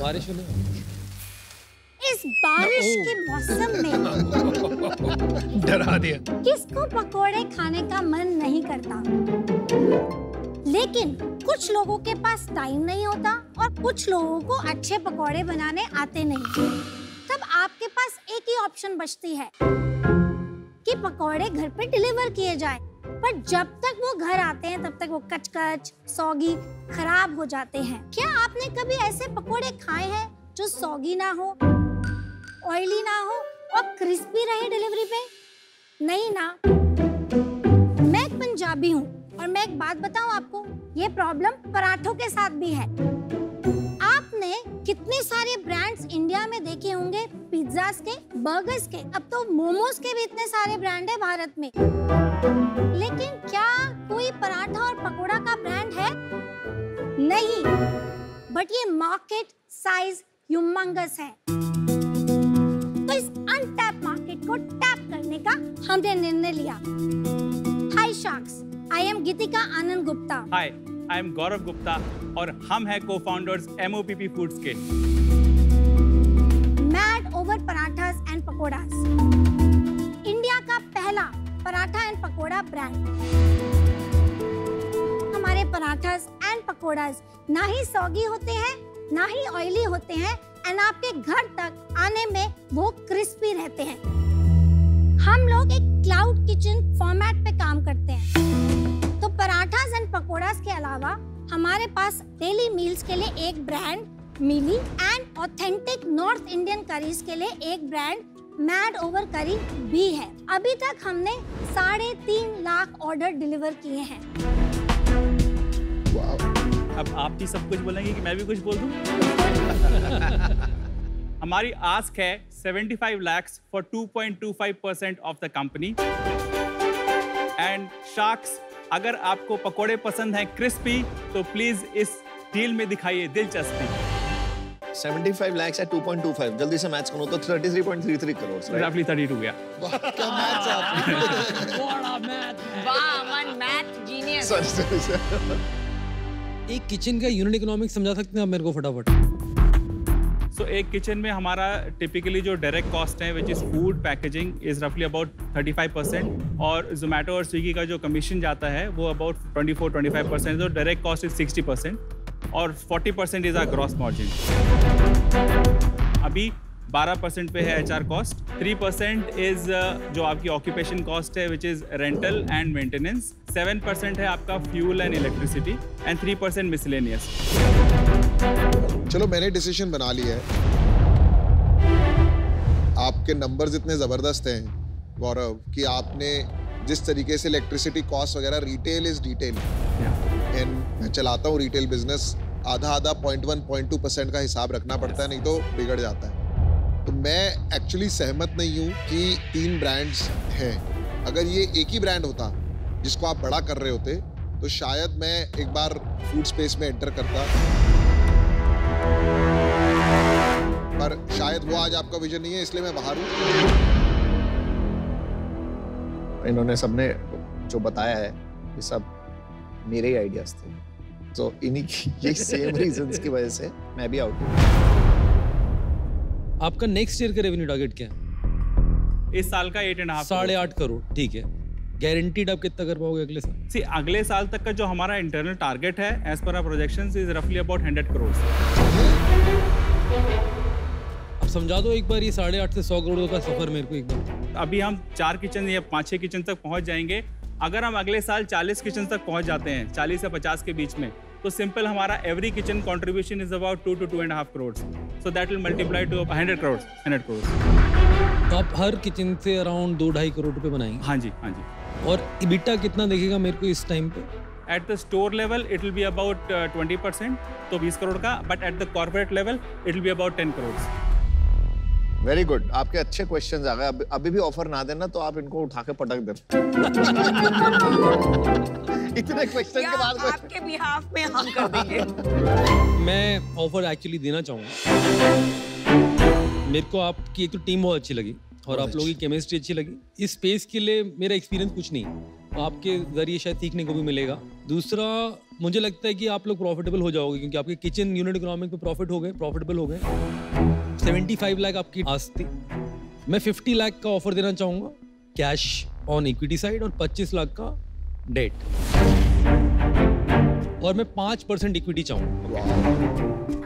बारिश होने इस बारिश के मौसम में डरा दिया। किसको पकोड़े खाने का मन नहीं करता? लेकिन कुछ लोगों के पास टाइम नहीं होता और कुछ लोगों को अच्छे पकोड़े बनाने आते नहीं। तब आपके पास एक ही ऑप्शन बचती है कि पकोड़े घर पे डिलीवर किए जाए। पर जब तक वो घर आते हैं तब तक वो कच-कच, सौगी, खराब हो जाते हैं। क्या आपने कभी ऐसे पकोड़े खाए हैं जो सौगी ना हो, ऑयली ना हो और क्रिस्पी रहे डिलीवरी पे? नहीं ना। मैं एक पंजाबी हूँ और मैं एक बात बताऊँ आपको, ये प्रॉब्लम पराठों के साथ भी है। आपने कितने सारे ब्रांड्स इंडिया में देखे होंगे, पिज्जास के, बर्गर्स के, अब तो मोमोज के भी इतने सारे ब्रांड है भारत में। लेकिन क्या कोई पराठा और पकोड़ा का ब्रांड है? नहीं। बट ये मार्केट साइज ह्यूमंगस है। तो इस अनटैप मार्केट को टैप करने का हमने निर्णय लिया। Hi sharks, I am Geetika Anand Gupta. Hi, I am Gaurav Gupta और हम हैं को-फाउंडर्स MOPP फूड्स के। Mad over parathas and pakoras, India का पहला पराठा एंड पकोड़ा ब्रांड। हमारे पराठास एंड पकोड़ास ना ही सौगी होते हैं, ना ही ऑयली होते हैं एंड आपके घर तक आने में वो क्रिस्पी रहते हैं। हम लोग एक क्लाउड किचन फॉर्मेट पे काम करते हैं। तो पराठास एंड पकोड़ास के अलावा हमारे पास डेली मील्स के लिए एक ब्रांड मिली and authentic north Indian curries के लिए एक ब्रांड मैड ओवर करी भी है। अभी तक हमने 3.5 लाख ऑर्डर डिलीवर किए हैं। अब आप भी सब कुछ बोलेंगे कि मैं भी कुछ बोल दूं? हमारी आस्क है 75 lakhs for 2.25% of the company. And sharks, अगर आपको पकोड़े पसंद हैं क्रिस्पी तो प्लीज इस डील में दिखाइए दिलचस्पी। 75 lakhs at 2.25, जल्दी से मैथ्स करो तो 33.33 करोड़, राइट? रफली 32 गया। क्या मैथ्स आप? बड़ा मैथ। वाह, वन मैथ जीनियस। सर एक किचन का यूनिट इकोनॉमिक्स समझा सकते हैं आप मेरे को फटाफट? सो एक किचन में हमारा टिपिकली जो डायरेक्ट कॉस्ट है which is food packaging is रफली अबाउट 35% और जोमेटो और स्विगी का जो कमीशन जाता है वो अबाउट 24-25%। तो डायरेक्ट कॉस्ट इज 60% और 40% इज आवर ग्रॉस मार्जिन। अभी 12% पे है HR कॉस्ट, 3% इज जो आपकी ऑक्यूपेशन कॉस्ट है which is rental and maintenance, 7% है आपका fuel and electricity and 3% miscellaneous. चलो मैंने डिसीजन बना लिया है। आपके नंबर्स इतने जबरदस्त हैं गौरव कि आपने जिस तरीके से इलेक्ट्रिसिटी कॉस्ट वगैरह, रिटेल इज डिटेल एंड मैं चलाता हूँ रिटेल बिजनेस, आधा 0.1-0.2% का हिसाब रखना पड़ता है, नहीं तो बिगड़ जाता है। तो मैं एक्चुअली सहमत नहीं हूँ कि 3 ब्रांड्स हैं। अगर ये एक ही ब्रांड होता जिसको आप बड़ा कर रहे होते तो शायद मैं एक बार फूड स्पेस में एंटर करता, पर शायद वो आज आपका विजन नहीं है, इसलिए मैं बाहर हूँ। इन्होंने सबने जो बताया है ये सब मेरे ही आइडियाज थे, तो इन्हीं की ये सेम रीजंस की वजह से मैं भी आउट हूँ। आपका नेक्स्ट ईयर का रेवेन्यू टारगेट क्या है? इस साल का 8.5 8.5 करोड़, ठीक है। गारंटीड आप कितना कर पाओगे अगले साल? सी अगले साल तक का जो हमारा इंटरनल टारगेट है as per our projections is रफली अबाउट 100 करोड़। अब समझा दो एक बार ये 8.5 से 100 करोड़ का सफर मेरे को एक बार। अभी हम 4 किचन या 5-6 किचन तक पहुंच जाएंगे। अगर हम अगले साल 40 किचन तक पहुंच जाते हैं, 40 से 50 के बीच में, तो सिंपल हमारा every kitchen contribution is about 2 to 2.5 crores, so that will multiply to 100 crores, 100 crores। तो आप हर किचन से अराउंड 2-2.5 करोड़ रुपए बनाएंगे? हाँ जी, हाँ जी। और EBITDA कितना देखेगा मेरे को इस टाइम पे? At the store level it will be about 20%, तो 20 करोड़ का, but at the corporate level it will be about 10 crores। Very good, आपके अच्छे क्वेश्चंस आ गए। अभी भी ऑफर ना देना तो आप इनको उठा के पटक देना। इतने क्वेश्चन के बाद आपके बिहाफ में हम कर देंगे। मैं ऑफर एक्चुअली देना चाहूँगा। मेरे को आपकी एक तो टीम बहुत अच्छी लगी और आप लोगों की केमिस्ट्री अच्छी लगी। इस स्पेस के लिए मेरा एक्सपीरियंस कुछ नहीं, आपके जरिए शायद सीखने को भी मिलेगा। दूसरा, मुझे लगता है कि आप लोग प्रॉफिटेबल हो जाओगे क्योंकि आपके किचन यूनिट इकोनॉमिक पे प्रॉफिटेबल हो गए। 75 लाख आपकी आस्क थी, मैं 50 लाख का ऑफर देना चाहूँगा कैश ऑन इक्विटी साइड और 25 लाख का डेट, और मैं 5% इक्विटी चाहूँगा।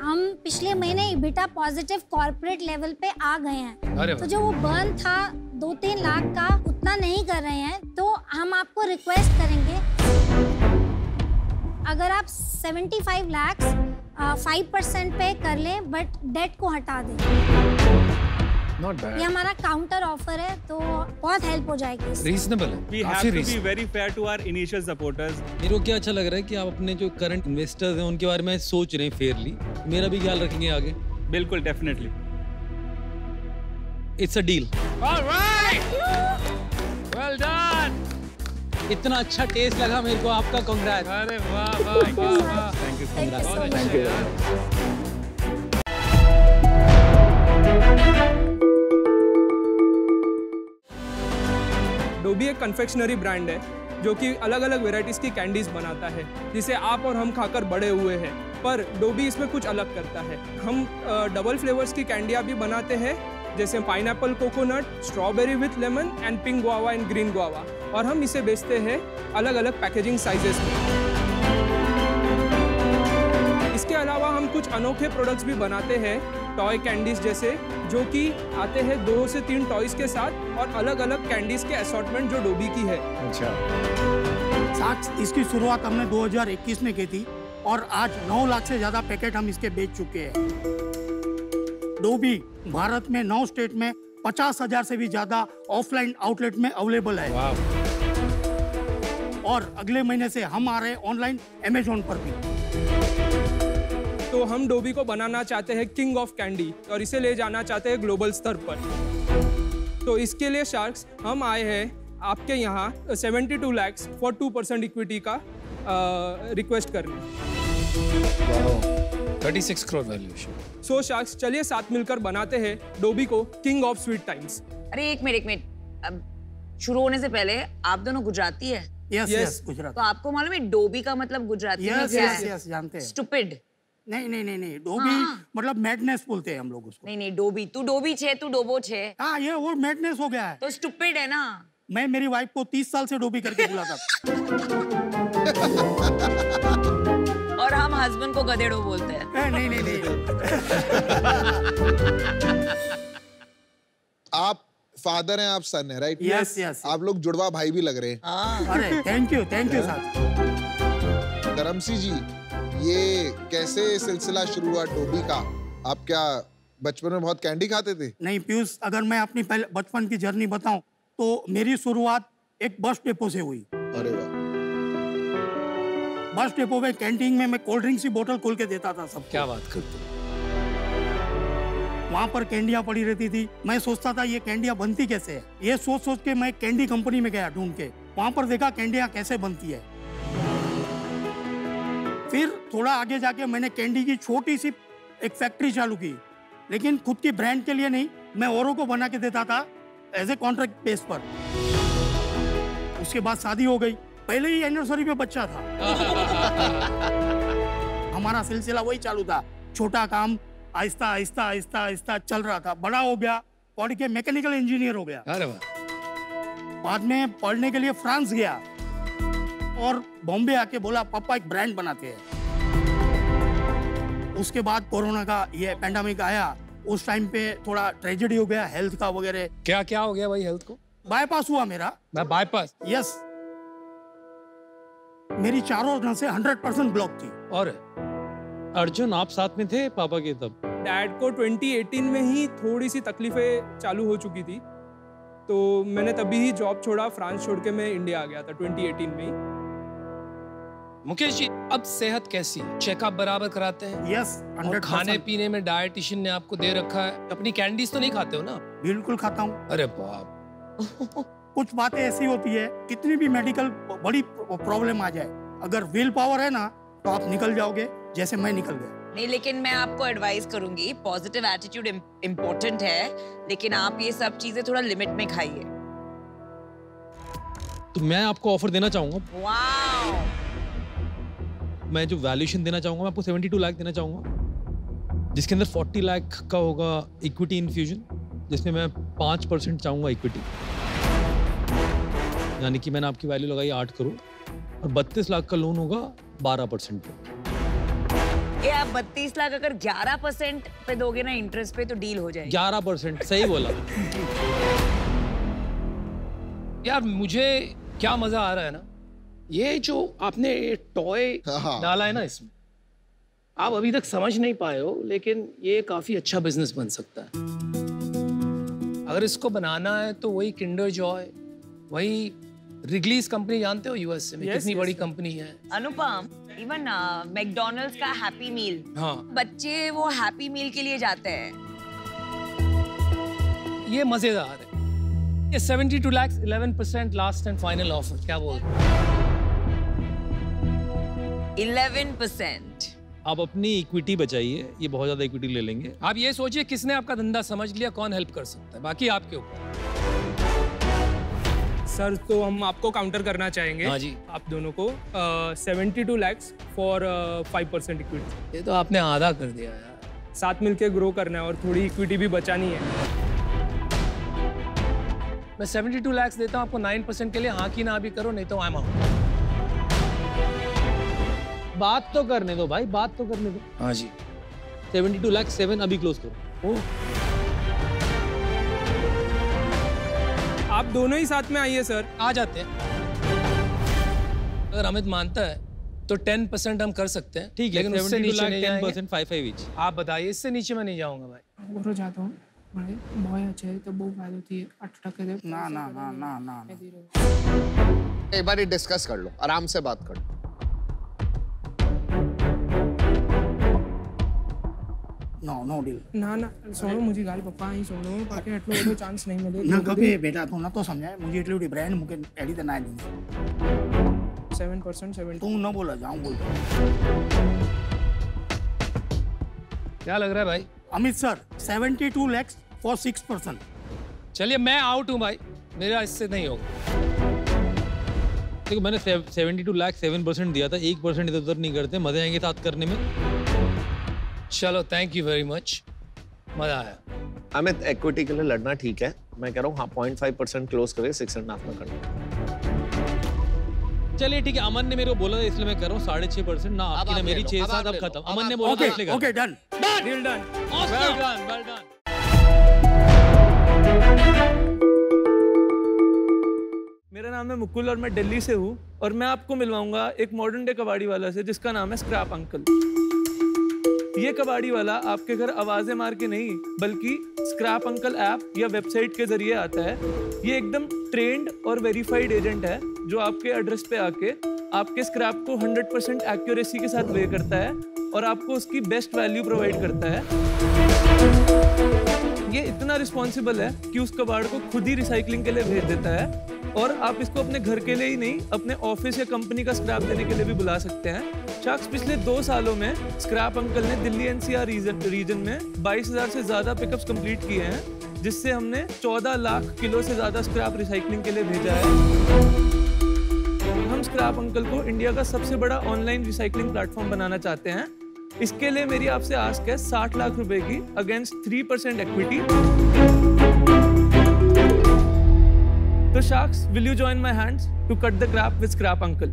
हम पिछले महीने EBITDA पॉजिटिव कॉर्पोरेट लेवल पे आ गए हैं, तो जो वो बर्न था 2-3 लाख का उतना नहीं कर रहे हैं, तो हम आपको रिक्वेस्ट करेंगे अगर आप 75 लाख 5% पे कर लें बट डेट को हटा दें। Not bad. ये हमारा काउंटर ऑफर है, तो बहुत हेल्प हो जाएगी। रीजनेबल है। We have to be very fair to our initial supporters. मेरे को क्या अच्छा लग रहा है कि आप अपने जो करंट इन्वेस्टर्स हैं उनके बारे में सोच रहे हैं फेयरली, मेरा भी ख्याल रखेंगे आगे। बिल्कुल, definitely. It's a deal. Alright, well done. इतना अच्छा टेस्ट लगा मेरे को आपका, कांग्रेट्स। अरे वाह वाह वाह, thank you, thank you. Dobby एक कन्फेक्शनरी ब्रांड है जो कि अलग अलग वेराइटीज़ की कैंडीज़ बनाता है, जिसे आप और हम खाकर बड़े हुए हैं। पर डोबी इसमें कुछ अलग करता है। हम डबल फ्लेवर्स की कैंडियाँ भी बनाते हैं, जैसे pineapple coconut, strawberry with lemon and pink guava and green guava, और हम इसे बेचते हैं अलग अलग पैकेजिंग साइजेस में। इसके अलावा हम कुछ अनोखे प्रोडक्ट्स भी बनाते हैं, टॉय कैंडीज जैसे, जो कि आते हैं 2 से 3 टॉयज के साथ, और अलग अलग कैंडीज के असॉर्टमेंट जो डोबी की है। अच्छा, इसकी शुरुआत हमने 2021 में की थी और आज 9 लाख से ज्यादा पैकेट हम इसके बेच चुके हैं। डोबी भारत में 9 स्टेट में 50,000 से भी ज्यादा ऑफलाइन आउटलेट में अवेलेबल है। और अगले महीने से हम आ रहे हैं ऑनलाइन अमेजोन पर भी। तो हम डोबी को बनाना चाहते हैं किंग ऑफ कैंडी, और इसे ले जाना चाहते हैं ग्लोबल स्तर पर। तो इसके लिए शार्क्स हम आए हैं आपके यहाँ 72 लाख फॉर 2% इक्विटी का रिक्वेस्ट करने। 36 करोड़ वैल्यूएशन। सो शार्क्स, चलिए साथ मिलकर बनाते हैं डोबी को किंग ऑफ स्वीट टाइम्स। अरे एक मिनट, अब शुरू होने से पहले आप दोनों गुजराती है? यस, गुजरात। तो आपको मालूम है डोबी का मतलब गुजराती में क्या है? यस, जानते हैं। स्टूपिड। नहीं, डोबी मतलब मैडनेस बोलते हैं हम लोग उसको। नहीं, डोबी, तू डोबी छे, तू डोबो छे। हाँ, ये वो मैडनेस हो गया है। तो स्टूपिड है ना। मैं मेरी वाइफ को 30 साल से डोबी करके बुलाता था। और हम हस्बैंड को गधेड़ो बोलते हैं। नहीं। आप फादर हैं, आप सन है, राइट? यस। आप लोग जुड़वा भाई भी लग रहे हैं। अरे थैंक यू साहब। धर्मसी जी, ये कैसे सिलसिला शुरू हुआ डोबी का? आप क्या बचपन में बहुत कैंडी खाते थे? नहीं पीयूष, अगर मैं अपनी पहले बचपन की जर्नी बताऊं तो मेरी शुरुआत एक बस डेपो से हुई। अरे वाह। बस डेपो में कैंटीन में मैं कोल्ड ड्रिंक्स की बोतल खोल के देता था सब। क्या बात करते? वहाँ पर कैंडियाँ पड़ी रहती थी। मैं सोचता था ये कैंडियाँ बनती कैसे है। ये सोच के मैं कैंडी कंपनी में गया ढूंढ के। वहाँ पर देखा कैंडियाँ कैसे बनती है। फिर थोड़ा आगे जाके मैंने कैंडी की छोटी सी एक फैक्ट्री चालू की, लेकिन खुद की ब्रांड के लिए नहीं, मैं औरों को बना के देता था एज ए कॉन्ट्रैक्ट बेस पर। उसके बाद शादी हो गई, पहले ही एनिवर्सरी पे बच्चा था। हमारा सिलसिला वही चालू था, छोटा काम आहिस्ता चल रहा था। बड़ा हो गया, पढ़ के मैकेनिकल इंजीनियर हो गया। अरे वाह। बाद में पढ़ने के लिए फ्रांस गया और बॉम्बे आके बोला पापा एक ब्रांड बनाते हैं। उसके बाद कोरोना का ये पैंडेमिक आया, उस टाइम पे थोड़ा ट्रेजेडी हो गया हेल्थ का वगैरह। क्या हो गया भाई हेल्थ को? बाईपास हुआ मेरा। बाईपास? यस। मेरी चारों नसें 100% ब्लॉक थी। और अर्जुन, आप साथ में थे पापा के तब? डैड को 2018 में ही थोड़ी सी तकलीफें चालू हो चुकी थी, तो मैंने तभी ही जॉब छोड़ा, फ्रांस छोड़ के मैं इंडिया आ गया था 2018 में ही। मुकेश जी, अब सेहत कैसी है? चेकअप बराबर कराते हैं? यस, 100%। खाने पीने में डाइटिशियन ने आपको दे रखा है? अपनी कैंडीज तो नहीं खाते हो ना? बिल्कुल खाता हूँ। अरे बाप। कुछ बातें ऐसी होती है, कितनी भी मेडिकल बड़ी प्रॉब्लम आ जाए, अगर विल पावर है ना तो आप निकल जाओगे, जैसे मैं निकल गया। नहीं, लेकिन मैं आपको एडवाइस करूंगी, पॉजिटिव एटीट्यूड इम्पोर्टेंट है, लेकिन आप ये सब चीजें थोड़ा लिमिट में खाइए। तो मैं आपको ऑफर देना चाहूंगा, वाओ, मैं जो वैल्यूएशन देना चाहूंगा मैं आपको 72 लाख देना चाहूंगा, जिसके अंदर 40 लाख का होगा इक्विटी इन्फ्यूजन, जिसमें मैं 5% चाहूंगा इक्विटी, यानी कि मैंने आपकी वैल्यू लगाई 8 करोड़ और 32 लाख का लोन होगा 12% पे। ये आप 32 लाख अगर 11% पे दोगे ना इंटरेस्ट पे तो डील हो जाएगी। 11%, सही बोला। यार मुझे क्या मजा आ रहा है ना, ये जो आपने टॉय डाला है ना इसमें, आप अभी तक समझ नहीं पाए हो, लेकिन ये काफी अच्छा बिजनेस बन सकता है। अगर इसको बनाना है तो वही किंडर जॉय, वही रिगलीज कंपनी, जानते हो यूएस में कितनी बड़ी कंपनी है। अनुपम, इवन मैकडॉनल्ड्स का हैप्पी मील, हाँ, बच्चे वो हैप्पी मील के लिए जाते हैं। ये मजेदार है। ये 72 lakh 11% last and final offer, क्या बोल 11%। आप अपनी इक्विटी बचाइए, ये बहुत ज्यादा इक्विटी ले लेंगे। आप ये सोचिए किसने आपका धंधा समझ लिया, कौन हेल्प कर सकता है, बाकी आपके ऊपर। सर तो हम आपको काउंटर करना चाहेंगे। हाँ जी। आप दोनों को 72 लाख फॉर 5% इक्विटी। ये तो आपने आधा कर दिया यार। साथ मिलके ग्रो करना है और थोड़ी इक्विटी भी बचानी है। मैं 72 लाख देता हूँ आपको 9% के लिए, हाँ की ना भी करो, नहीं तो आई एम आउट। बात तो करने दो भाई, बात तो करने दो। हाँ जी। 72 लाख 7 अभी क्लोज करो। ओह, आप दोनों ही साथ में आइए सर। आ जाते हैं। अगर अमित मानता है तो 10% हम कर सकते हैं, ठीक है, लेकिन उससे 72 नीचे लाख नहीं 10% 5 ईच। आप बताइए, इससे नीचे मैं नहीं जाऊंगा भाई। बोलो जाता हूँ बड़े बहुत अच्छे है तो बहुत फायदा होती है 8% दे ना ना ना ना ना एक बार डिस्कस कर लो, आराम से बात कर लो। नो डील ना ना सोनो मुझे गाल पप्पा ही सोनो बाकी એટલો બધો ચાન્સ નહીં મળે ના કભી બેટા તું ન તો સમજાય मुझे એટલી બધી બ્રાન્ડ મુકે એડી તો ના દી 7% 7 तू न बोला जाऊं बोल क्या लग रहा है भाई? Amit sir 72 lakh for 6%। चलिए मैं आउट हूँ भाई, मेरा इससे नहीं होगा। देखो मैंने 72 लाख 7% दिया था, 1% इधर उधर नहीं करते, मजे आएंगे साथ करने में। चलो थैंक यू वेरी मच, मजा आया। अमित इक्विटी के लिए लड़ना ठीक है, मैं कह रहा हूँ हाँ 0.5% क्लोज करे, 6.5 में करना। चलिए ठीक है, अमन ने मेरे को बोला था इसलिए मैं कर रहा हूँ 6.5%, ना आपकी ना मेरी 6-7 अब खत्म। अमन ने बोला था इसलिए कर। Okay done deal done well done, well done. मेरा नाम है मुकुल और मैं दिल्ली से हूँ और मैं आपको मिलवाऊंगा एक मॉडर्न डे कबाड़ी वाला से जिसका नाम है स्क्रैप अंकल। ये कबाड़ी वाला आपके घर आवाजें मार के नहीं बल्कि स्क्रैप अंकल ऐप या वेबसाइट के जरिए आता है। ये एकदम ट्रेंड और वेरीफाइड एजेंट है जो आपके एड्रेस पे आके आपके स्क्रैप को 100% एक्यूरेसी के साथ वे करता है और आपको उसकी बेस्ट वैल्यू प्रोवाइड करता है। ये इतना रिस्पॉन्सिबल है कि उस कबाड़ को खुद ही रिसाइकलिंग के लिए भेज देता है और आप इसको अपने घर के लिए ही नहीं अपने ऑफिस या कंपनी का स्क्रैप देने के लिए भी बुला सकते हैं। शख्स पिछले 2 सालों में स्क्रैप अंकल ने दिल्ली एनसीआर रीजन में 22,000 से ज्यादा पिकअप्स कंप्लीट किए हैं, जिससे हमने 14 लाख किलो से ज्यादा स्क्रैप रिसाइकलिंग के लिए भेजा है। हम स्क्रैप अंकल को इंडिया का सबसे बड़ा ऑनलाइन रिसाइकलिंग प्लेटफॉर्म बनाना चाहते हैं। इसके लिए मेरी आपसे आस्क है 60 लाख रुपए की अगेंस्ट 3% इक्विटी। तो sharks, will you join my hands to cut the crap with scrap uncle?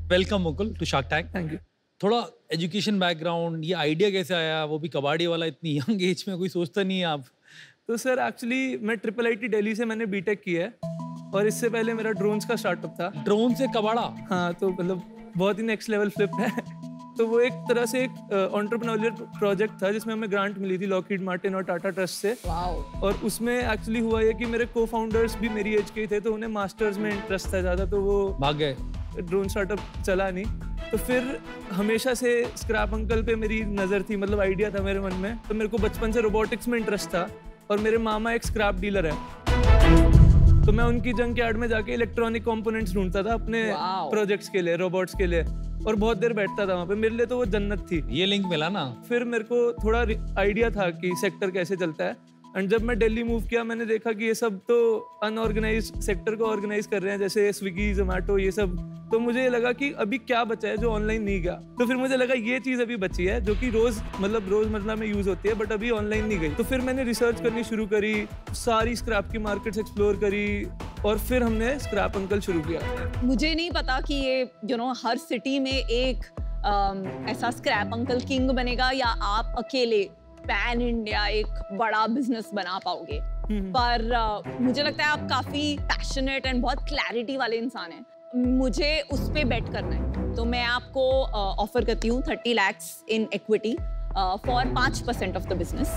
Welcome Mukul to Shark Tank. Thank you. थोड़ा एजुकेशन बैकग्राउंड, ये आइडिया कैसे आया, वो भी कबाड़ी वाला, इतनी यंग एज में, कोई सोचता नहीं है आप? तो सर एक्चुअली मैं IIIT दिल्ली से मैंने बीटेक किया है और इससे पहले मेरा ड्रोन्स का स्टार्टअप था। ड्रोन से कबाड़ा? हाँ, तो मतलब बहुत ही नेक्स्ट लेवल फ्लिप है। तो वो एक तरह से एक एंटरप्रेन्योरियल प्रोजेक्ट था जिसमें हमें ग्रांट मिली थी लॉकहीड मार्टिन और टाटा ट्रस्ट से। और उसमें एक्चुअली हुआ ये कि मेरे को फाउंडर्स भी मेरी एज के ही थे, तो उन्हें मास्टर्स में इंटरेस्ट था ज़्यादा, तो वो भाग गए, ड्रोन स्टार्टअप चला नहीं। तो फिर हमेशा से स्क्रैप अंकल पे मेरी नज़र थी, मतलब आइडिया था मेरे मन में। तो मेरे को बचपन से रोबोटिक्स में इंटरेस्ट था और मेरे मामा एक स्क्रैप डीलर है, तो मैं उनकी जंक यार्ड में जाके इलेक्ट्रॉनिक कंपोनेंट्स ढूंढता था अपने प्रोजेक्ट्स के लिए, रोबोट्स के लिए, और बहुत देर बैठता था वहाँ पे। मेरे लिए तो वो जन्नत थी। ये लिंक मिला ना। फिर मेरे को थोड़ा आइडिया था कि सेक्टर कैसे चलता है, एंड जब मैं दिल्ली मूव किया मैंने देखा कि ये सब तो अनऑर्गेनाइज्ड सेक्टर को ऑर्गेनाइज कर रहे हैं, जैसे स्विगी, जोमेटो, ये सब। तो मुझे लगा कि अभी क्या बचा है जो ऑनलाइन नहीं गया। तो फिर मुझे लगा ये चीज अभी बची है जो कि रोजमर्रा में यूज होती है, बट अभी ऑनलाइन नहीं गई। तो फिर मैंने रिसर्च करनी शुरू करी, सारी स्क्रैप की मार्केट्स एक्सप्लोर करी, और फिर हमने स्क्रैप अंकल शुरू किया। मुझे नहीं पता कि ये हर सिटी में एक ऐसा स्क्रैप अंकल किंग बनेगा या आप अकेले पैन इंडिया एक बड़ा बिजनेस बना पाओगे। पर मुझे लगता है आप काफी पैशनेट एंड बहुत क्लैरिटी वाले इंसान हैं। मुझे उस पे बेट करना है, तो मैं आपको ऑफर करती हूँ 30 lakhs in equity for 5% of the business,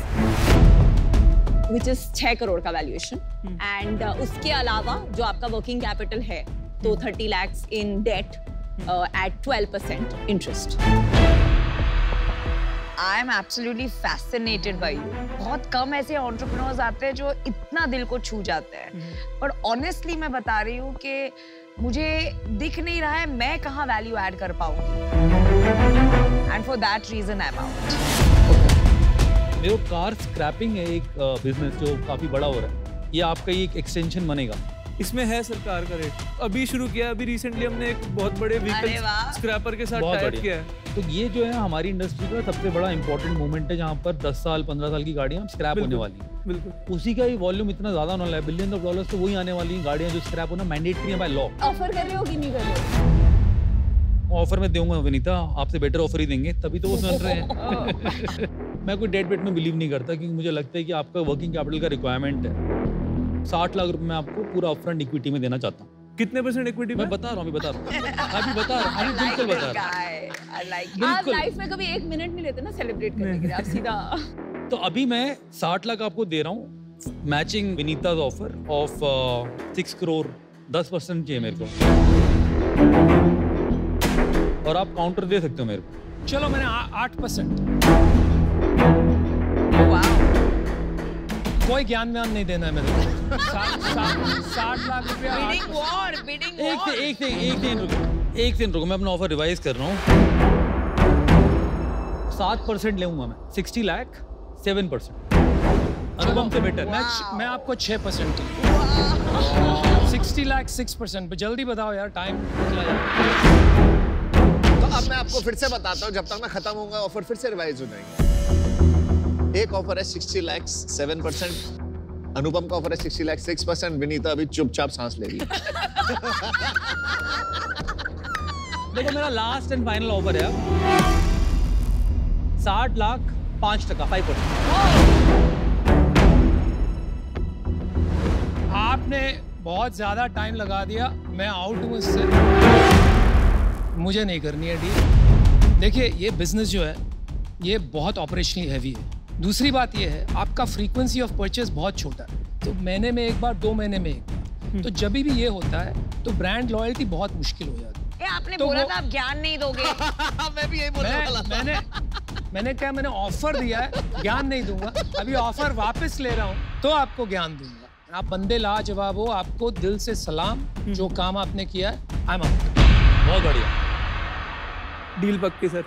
which is 6 crore का वैल्यूएशन। एंड उसके अलावा जो आपका वर्किंग कैपिटल है तो 30 lakhs in debt at 12% interest. I am absolutely fascinated by you. बहुत कम ऐसे entrepreneurs आते हैं जो इतना दिल को छू जाते हैं। पर honestly मैं बता रही हूँ कि मुझे दिख नहीं रहा है मैं कहाँ value add कर पाऊँगी। And for that reason I'm out. मेरे कार स्क्रैपिंग है एक बिजनेस जो काफी बड़ा हो रहा है, ये आपका ही एक एक्सटेंशन बनेगा। इसमें है सरकार का रेट, अभी शुरू किया, अभी रिसेंटली हमने एक बहुत बड़े व्हीकल स्क्रैपर के साथ टाई अप किया है। तो ये जो है हमारी इंडस्ट्री का सबसे बड़ा इंपॉर्टेंट मूवमेंट है, जहाँ पर 10 साल 15 साल की गाड़ियाँ स्क्रैप होने वाली हैं। बिल्कुल उसी का ही वॉल्यूम इतना ज्यादा होने वाला है, बिलियन ऑफ डॉलर्स तो वही आने वाली हैं गाड़ियाँ जो स्क्रैप होना मैंडेटरी है बाय लॉ। ऑफर कर रहे हो कि नहीं कर रहे हो? ऑफर में दूंगा विनीता, आपसे बेटर ऑफर ही देंगे, तभी तो वो सुन रहे हैं। मैं कोई डेट वेट में बिलीव नहीं करता, क्योंकि मुझे लगता है कि आपका वर्किंग कैपिटल का रिक्वायरमेंट है। 60 लाख रुपए मैं आपको पूरा अपफ्रंट इक्विटी में देना चाहता हूँ। कितने % इक्विटी? मैं बता रहा हूँ, अभी बता रहा हूँ, बिल्कुल बता रहा हूँ। आप लाइफ में कभी 1 मिनट नहीं लेते ना सेलिब्रेट करने के लिए, आप सीधा। तो अभी मैं 60 लाख आपको दे रहा हूँ, मैचिंग विनीता's ऑफर ऑफ 6 करोड़ 10% चाहिए मेरे को, और आप काउंटर दे सकते हो मेरे को। चलो मैंने 8%। कोई ज्ञान व्यान नहीं देना है मेरे को। 60 लाख रुपया। एक सेकंड रुको, मैं अपना ऑफर रिवाइज कर रहा हूँ। 7% लेऊंगा मैं, 60 लाख 7%। अनुपम से बेटर। मैं आपको 6%। 60 लाख 6%। जल्दी बताओ यार, टाइम निकला यार। तो अब मैं आपको फिर से बताता हूँ, जब तक मैं खत्म होऊंगा ऑफर फिर से रिवाइज हो जाएंगे। एक ऑफर है 60 लाख 7%, अनुपम का ऑफर है 60 लाख 6%, विनीता अभी चुपचाप सांस ले रही है। देखो मेरा लास्ट एंड फाइनल ऑफर है 60 लाख 5%, 5%। आपने बहुत ज्यादा टाइम लगा दिया, मैं आउट हूँ इससे। मुझे नहीं करनी है डील। देखिए ये बिजनेस जो है ये बहुत ऑपरेशनली हैवी है। दूसरी बात ये है आपका फ्रीक्वेंसी ऑफ परचेज बहुत छोटा है, तो महीने में एक बार, 2 महीने में एक बार। तो जब भी ये होता है तो ब्रांड लॉयल्टी बहुत मुश्किल हो जाती है। आपने तो बोला था आप ज्ञान नहीं दोगे। मैं भी यही बोलने वाला था। मैंने क्या, मैंने ऑफर दिया है, ज्ञान नहीं दूंगा। अभी ऑफर वापस ले रहा हूँ तो आपको ज्ञान दूंगा। आप बंदे लाजवाब हो, आपको दिल से सलाम, जो काम आपने किया है। I am out. बहुत बढ़िया, डील पक्की सर।